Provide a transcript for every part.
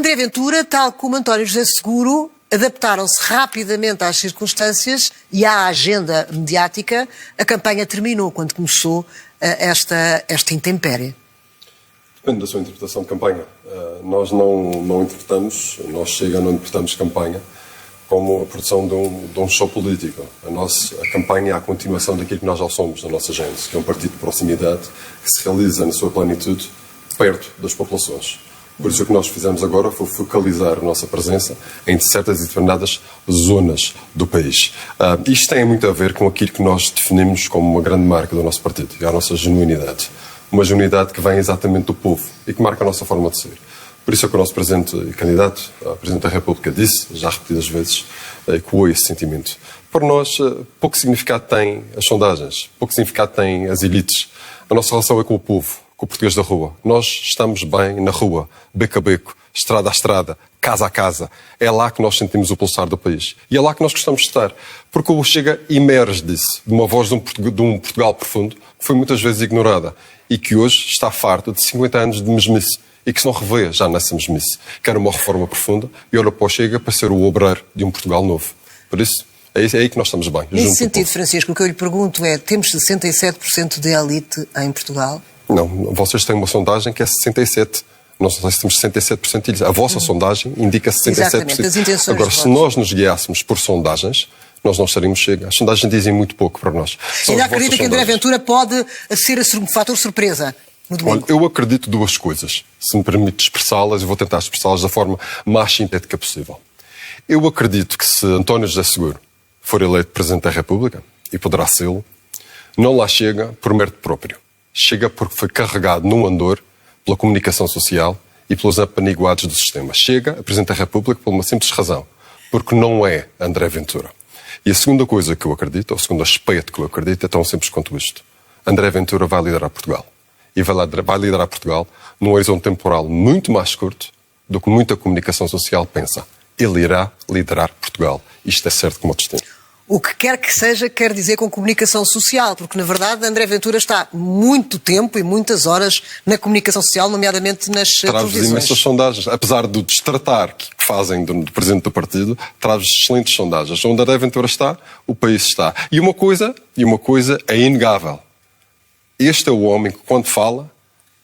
André Ventura, tal como António José Seguro, adaptaram-se rapidamente às circunstâncias e à agenda mediática. A campanha terminou quando começou esta intempérie. Depende da sua interpretação de campanha. Nós não interpretamos, nós Chega não interpretamos campanha como a produção de um show político. A campanha é a continuação daquilo que nós já somos na nossa gente, que é um partido de proximidade que se realiza na sua plenitude perto das populações. Por isso o que nós fizemos agora foi focalizar a nossa presença em certas e determinadas zonas do país. Isto tem muito a ver com aquilo que nós definimos como uma grande marca do nosso partido, é a nossa genuinidade. Uma genuinidade que vem exatamente do povo e que marca a nossa forma de ser. Por isso é que o nosso Presidente e candidato, a Presidente da República, disse, já repetidas vezes, ecoou esse sentimento. Para nós, pouco significado têm as sondagens, pouco significado têm as elites. A nossa relação é com o povo, com o português da rua. Nós estamos bem na rua, beco a beco, estrada a estrada, casa a casa. É lá que nós sentimos o pulsar do país. E é lá que nós gostamos de estar. Porque o Chega emerge disso, de uma voz de um Portugal profundo, que foi muitas vezes ignorada e que hoje está farto de 50 anos de mesmice e que se não revê já nessa mesmice. Quer uma reforma profunda e olha para o Chega para ser o obreiro de um Portugal novo. Por isso, é aí que nós estamos bem. Nesse sentido, Francisco, o que eu lhe pergunto é, temos 67% de elite em Portugal? Não, vocês têm uma sondagem que é 67%. Não sei se temos 67% de elite. A vossa sondagem indica 67%. Exatamente, as intenções. Agora, se nós nos guiássemos por sondagens, nós não estaríamos Chega. As sondagens dizem muito pouco para nós. Ainda acredita que André Ventura pode ser um fator surpresa no domingo? Olha, eu acredito duas coisas. Se me permite expressá-las, eu vou tentar expressá-las da forma mais sintética possível. Eu acredito que se António José Seguro for eleito Presidente da República, e poderá sê-lo, não lá chega por mérito próprio. Chega porque foi carregado num andor pela comunicação social e pelos apaniguados do sistema. Chega a Presidente da República por uma simples razão. Porque não é André Ventura. E a segunda coisa que eu acredito, ou o segundo aspecto que eu acredito, é tão simples quanto isto. André Ventura vai liderar Portugal. E vai liderar Portugal num horizonte temporal muito mais curto do que muita comunicação social pensa. Ele irá liderar Portugal. Isto é certo como o destino. O que quer que seja, quer dizer com comunicação social, porque, na verdade, André Ventura está muito tempo e muitas horas na comunicação social, nomeadamente nas televisões. Traz imensas sondagens. Apesar do destratar que fazem do Presidente do Partido, traz excelentes sondagens. Onde André Ventura está, o país está. E uma coisa é inegável. Este é o homem que, quando fala,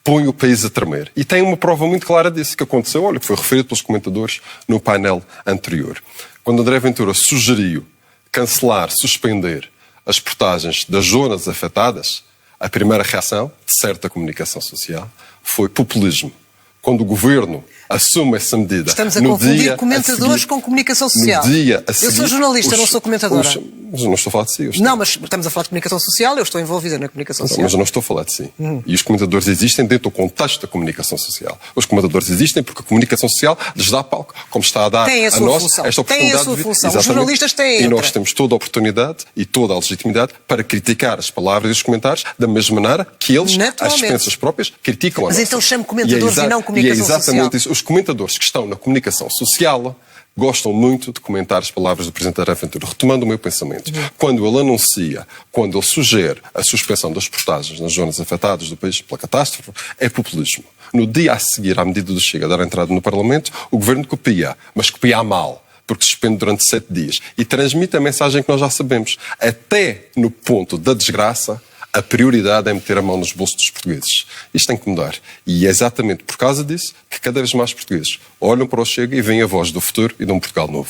põe o país a tremer. E tem uma prova muito clara disso que aconteceu, olha, que foi referido pelos comentadores no painel anterior. Quando André Ventura sugeriu cancelar, suspender as portagens das zonas afetadas, a primeira reação de certa comunicação social foi populismo. Quando o governo assume essa medida... Estamos a confundir comentadores com comunicação social. Eu sou jornalista, não sou comentadora. Mas eu não estou a falar de si. Não, mas estamos a falar de comunicação social, eu estou envolvida na comunicação social. Mas eu não estou a falar de si. E os comentadores existem dentro do contexto da comunicação social. Os comentadores existem porque a comunicação social lhes dá palco, como está a dar a nós esta oportunidade. Tem a sua função. Os jornalistas têm. E nós temos toda a oportunidade e toda a legitimidade para criticar as palavras e os comentários da mesma maneira que eles, às expensas próprias, criticam a nós. Mas então chame comentadores e não comunicação social. E é exatamente isso. Os comentadores que estão na comunicação social gostam muito de comentar as palavras do Presidente André Ventura. Retomando o meu pensamento, quando ele anuncia, quando ele sugere a suspensão das portagens nas zonas afetadas do país pela catástrofe, é populismo. No dia a seguir à medida do Chega a dar a entrada no Parlamento, o Governo copia, mas copia a mal, porque suspende durante 7 dias. E transmite a mensagem que nós já sabemos. Até no ponto da desgraça, a prioridade é meter a mão nos bolsos dos portugueses. Isto tem que mudar. E é exatamente por causa disso que cada vez mais portugueses olham para o Chega e veem a voz do futuro e de um Portugal novo.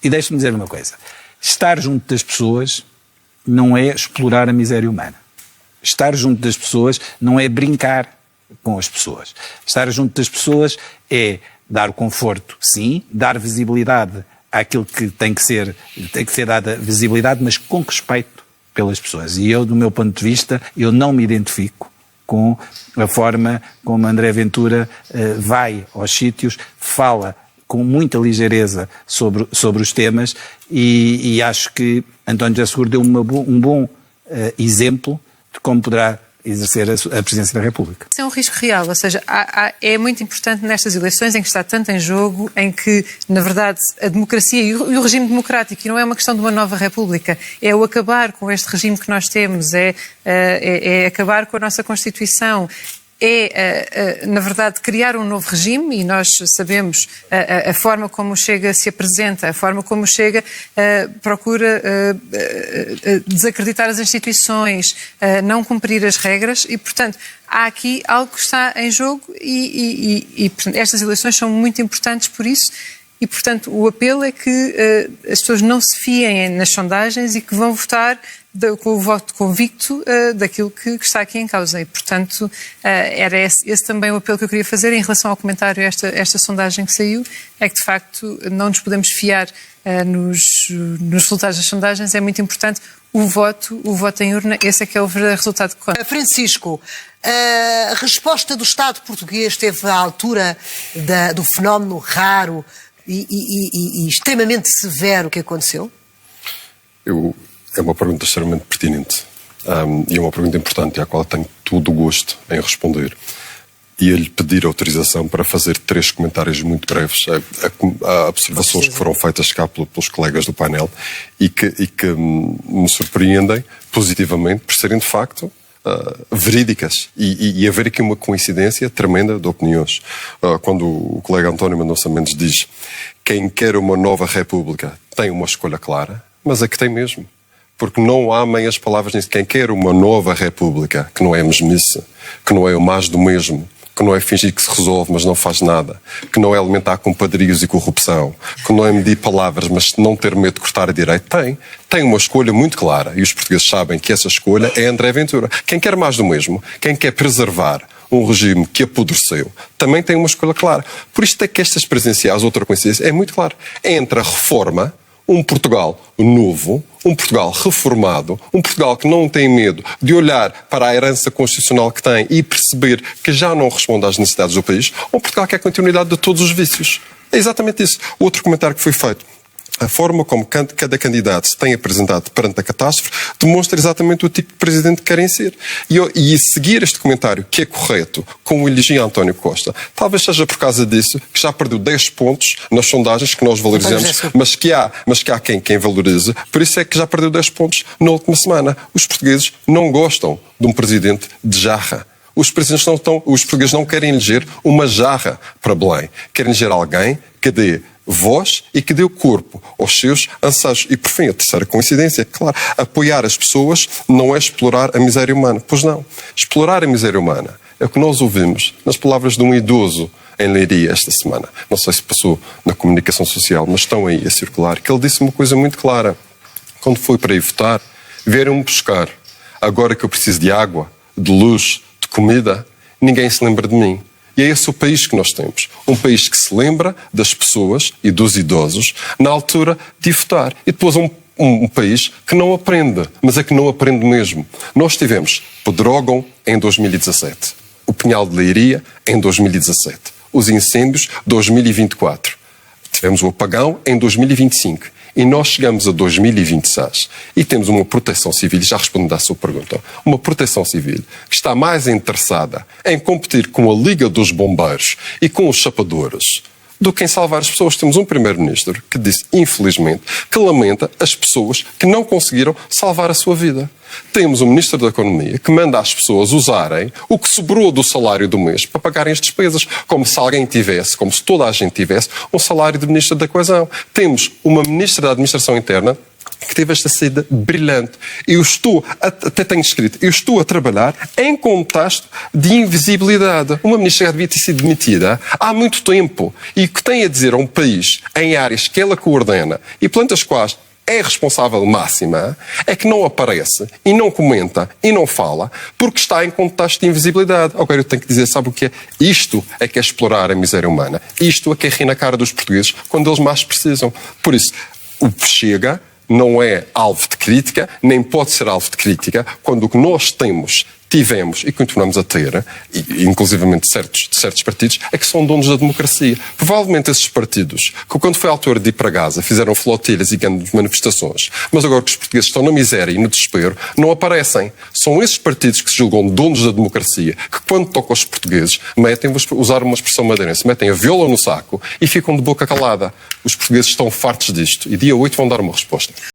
E deixe-me dizer uma coisa. Estar junto das pessoas não é explorar a miséria humana. Estar junto das pessoas não é brincar com as pessoas. Estar junto das pessoas é dar conforto, sim, dar visibilidade àquilo que tem que ser dada visibilidade, mas com respeito pelas pessoas. E eu, do meu ponto de vista, eu não me identifico com a forma como André Ventura vai aos sítios, fala com muita ligeireza sobre os temas e acho que António José Seguro deu um bom exemplo de como poderá exercer a presidência da República. Isso é um risco real, ou seja, é muito importante nestas eleições em que está tanto em jogo, em que, na verdade, a democracia e o regime democrático, e não é uma questão de uma nova República, é o acabar com este regime que nós temos, é acabar com a nossa Constituição, na verdade, criar um novo regime, e nós sabemos a forma como o Chega se apresenta, a forma como o Chega procura desacreditar as instituições, não cumprir as regras, e, portanto, há aqui algo que está em jogo e portanto, estas eleições são muito importantes por isso. E, portanto, o apelo é que as pessoas não se fiem nas sondagens e que vão votar com o voto convicto daquilo que está aqui em causa. E, portanto, era esse também o apelo que eu queria fazer em relação ao comentário a esta sondagem que saiu, é que, de facto, não nos podemos fiar nos resultados das sondagens. É muito importante o voto em urna, esse é que é o verdadeiro resultado que conta. Francisco, a resposta do Estado português esteve à altura do fenómeno raro e extremamente severo que aconteceu? É uma pergunta extremamente pertinente e é uma pergunta importante à qual tenho todo o gosto em responder. Ia-lhe pedir autorização para fazer 3 comentários muito breves a observações que foram feitas cá pelos colegas do painel e que me surpreendem positivamente por serem de facto verídicas e haver aqui uma coincidência tremenda de opiniões. Quando o colega António Mendonça Mendes diz: quem quer uma nova república tem uma escolha clara, mas é que tem mesmo. Porque não há meias palavras nisso. Quem quer uma nova república, que não é mesmice, que não é o mais do mesmo, que não é fingir que se resolve, mas não faz nada, que não é alimentar compadrios e corrupção, que não é medir palavras, mas não ter medo de cortar a direito, tem uma escolha muito clara. E os portugueses sabem que essa escolha é André Ventura. Quem quer mais do mesmo, quem quer preservar um regime que apodreceu, também tem uma escolha clara. Por isto é que estas presidenciais, outra coincidência, é muito claro. É entre a reforma, um Portugal novo, um Portugal reformado, um Portugal que não tem medo de olhar para a herança constitucional que tem e perceber que já não responde às necessidades do país, um Portugal que é a continuidade de todos os vícios. É exatamente isso. Outro comentário que foi feito. A forma como cada candidato se tem apresentado perante a catástrofe demonstra exatamente o tipo de presidente que querem ser. E seguir este comentário, que é correto, como elegia António Costa, talvez seja por causa disso que já perdeu 10 pontos nas sondagens que nós valorizamos, mas que há quem valorize. Por isso é que já perdeu 10 pontos na última semana. Os portugueses não gostam de um presidente de jarra. Os portugueses não querem eleger uma jarra para Belém. Querem eleger alguém que dê voz e que dê o corpo aos seus anseios. E, por fim, a terceira coincidência, é claro, apoiar as pessoas não é explorar a miséria humana. Pois não. Explorar a miséria humana é o que nós ouvimos nas palavras de um idoso em Leiria esta semana. Não sei se passou na comunicação social, mas estão aí a circular, que ele disse uma coisa muito clara. Quando foi para ir votar, vieram-me buscar. Agora que eu preciso de água, de luz, de comida, ninguém se lembra de mim. E é esse o país que nós temos. Um país que se lembra das pessoas e dos idosos na altura de votar. E depois um país que não aprende, mas é que não aprende mesmo. Nós tivemos Pedrógão em 2017, o Pinhal de Leiria em 2017, os incêndios 2024, tivemos o apagão em 2025. E nós chegamos a 2026 e temos uma proteção civil, já respondendo à sua pergunta, uma proteção civil que está mais interessada em competir com a Liga dos Bombeiros e com os chapadores do que em salvar as pessoas. Temos um primeiro-ministro que disse, infelizmente, que lamenta as pessoas que não conseguiram salvar a sua vida. Temos um Ministro da Economia que manda as pessoas usarem o que sobrou do salário do mês para pagarem as despesas, como se alguém tivesse, como se toda a gente tivesse, um salário de Ministro da Coesão. Temos uma Ministra da Administração Interna que teve esta saída brilhante. Até tenho escrito, eu estou a trabalhar em contexto de invisibilidade. Uma ministra já devia ter sido demitida há muito tempo e que tem a dizer a um país, em áreas que ela coordena e pelas quais é responsável máxima, é que não aparece e não comenta e não fala porque está em contexto de invisibilidade. Agora eu tenho que dizer, sabe o que é? Isto é que é explorar a miséria humana. Isto é que é rir na cara dos portugueses quando eles mais precisam. Por isso, o Chega não é alvo de crítica, nem pode ser alvo de crítica, quando o que nós tivemos e continuamos a ter, inclusivamente de certos partidos, é que são donos da democracia. Provavelmente esses partidos, que quando foi a altura de ir para Gaza, fizeram flotilhas e grandes manifestações, mas agora que os portugueses estão na miséria e no desespero, não aparecem. São esses partidos que se julgam donos da democracia, que quando tocam aos portugueses, vou usar uma expressão madeirense, metem a viola no saco e ficam de boca calada. Os portugueses estão fartos disto e dia 8 vão dar uma resposta.